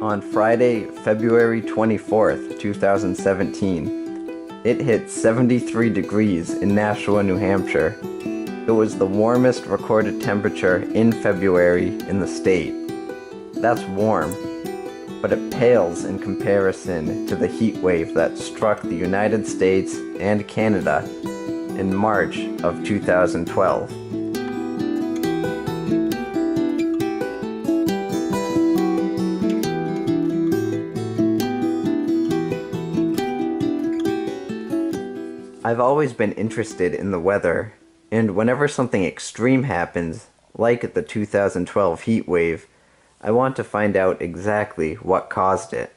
On Friday, February 24th, 2017, it hit 73 degrees in Nashua, New Hampshire. It was the warmest recorded temperature in February in the state. That's warm, but it pales in comparison to the heat wave that struck the United States and Canada in March of 2012. I've always been interested in the weather, and whenever something extreme happens, like the 2012 heat wave, I want to find out exactly what caused it.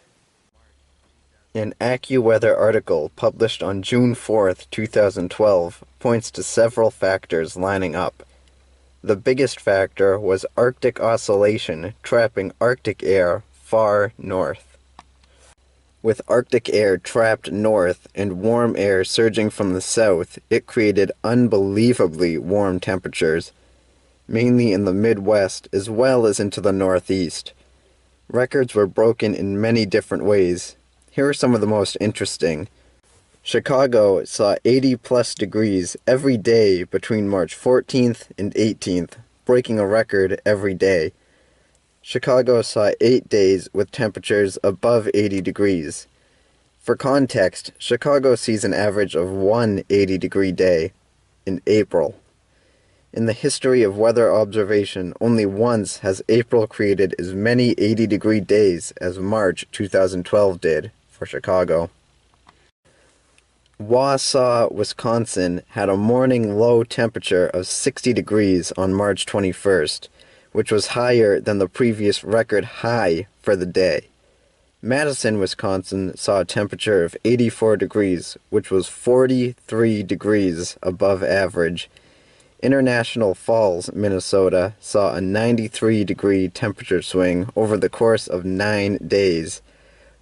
An AccuWeather article published on June 4th, 2012, points to several factors lining up. The biggest factor was Arctic oscillation trapping Arctic air far north. With Arctic air trapped north and warm air surging from the south, it created unbelievably warm temperatures, mainly in the Midwest as well as into the Northeast. Records were broken in many different ways. Here are some of the most interesting. Chicago saw 80-plus degrees every day between March 14th and 18th, breaking a record every day. Chicago saw 8 days with temperatures above 80 degrees. For context, Chicago sees an average of one 80-degree day in April. In the history of weather observation, only once has April created as many 80-degree days as March 2012 did for Chicago. Wausau, Wisconsin had a morning low temperature of 60 degrees on March 21st. Which was higher than the previous record high for the day. Madison, Wisconsin saw a temperature of 84 degrees, which was 43 degrees above average. International Falls, Minnesota saw a 93-degree temperature swing over the course of 9 days.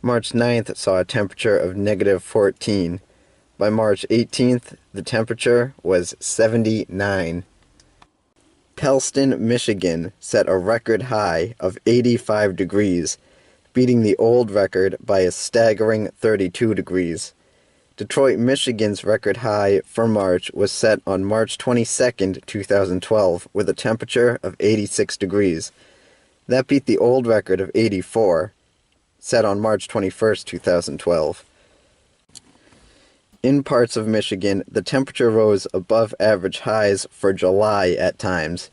March 9th saw a temperature of negative 14. By March 18th, the temperature was 79. Pellston, Michigan set a record high of 85 degrees, beating the old record by a staggering 32 degrees. Detroit, Michigan's record high for March was set on March 22, 2012, with a temperature of 86 degrees. That beat the old record of 84, set on March 21, 2012. In parts of Michigan, the temperature rose above average highs for July at times.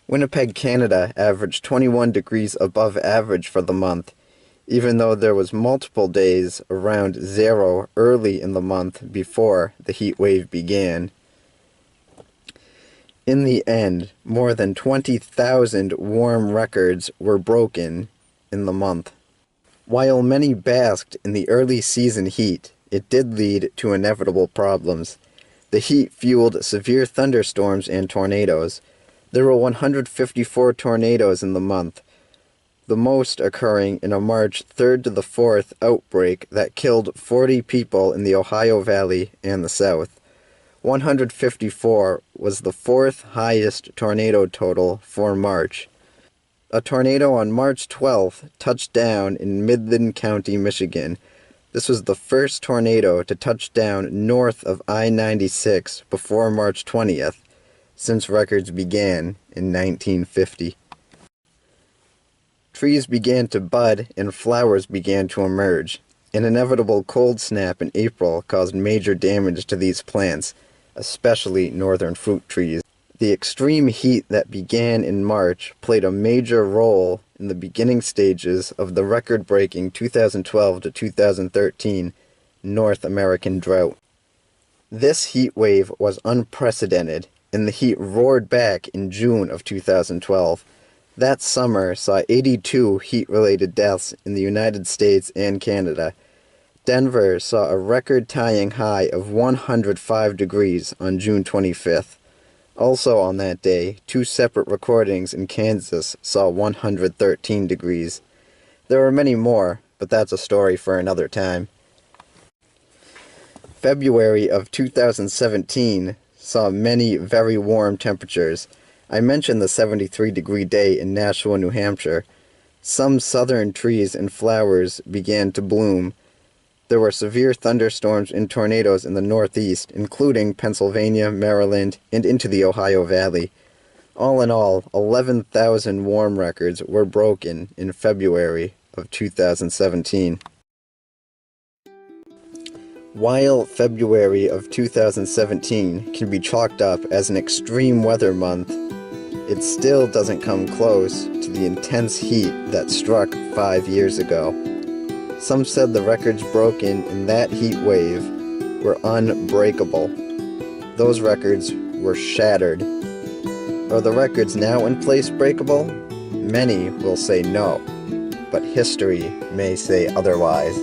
Winnipeg, Canada averaged 21 degrees above average for the month, even though there was multiple days around zero early in the month before the heat wave began. In the end, more than 20,000 warm records were broken in the month. While many basked in the early season heat, it did lead to inevitable problems. The heat fueled severe thunderstorms and tornadoes. There were 154 tornadoes in the month, the most occurring in a March 3rd to the 4th outbreak that killed 40 people in the Ohio Valley and the South. 154 was the fourth highest tornado total for March. A tornado on March 12th touched down in Midland County, Michigan. This was the first tornado to touch down north of I-96 before March 20th, since records began in 1950. Trees began to bud and flowers began to emerge. An inevitable cold snap in April caused major damage to these plants, especially northern fruit trees. The extreme heat that began in March played a major role in the beginning stages of the record-breaking 2012 to 2013 North American drought. This heat wave was unprecedented, and the heat roared back in June of 2012. That summer saw 82 heat-related deaths in the United States and Canada. Denver saw a record-tying high of 105 degrees on June 25th. Also on that day, 2 separate recordings in Kansas saw 113 degrees. There were many more, but that's a story for another time. February of 2017 saw many very warm temperatures. I mentioned the 73-degree day in Nashua, New Hampshire. Some southern trees and flowers began to bloom. There were severe thunderstorms and tornadoes in the Northeast, including Pennsylvania, Maryland, and into the Ohio Valley. All in all, 11,000 warm records were broken in February of 2017. While February of 2017 can be chalked up as an extreme weather month, it still doesn't come close to the intense heat that struck 5 years ago. Some said the records broken in that heat wave were unbreakable. Those records were shattered. Are the records now in place breakable? Many will say no, but history may say otherwise.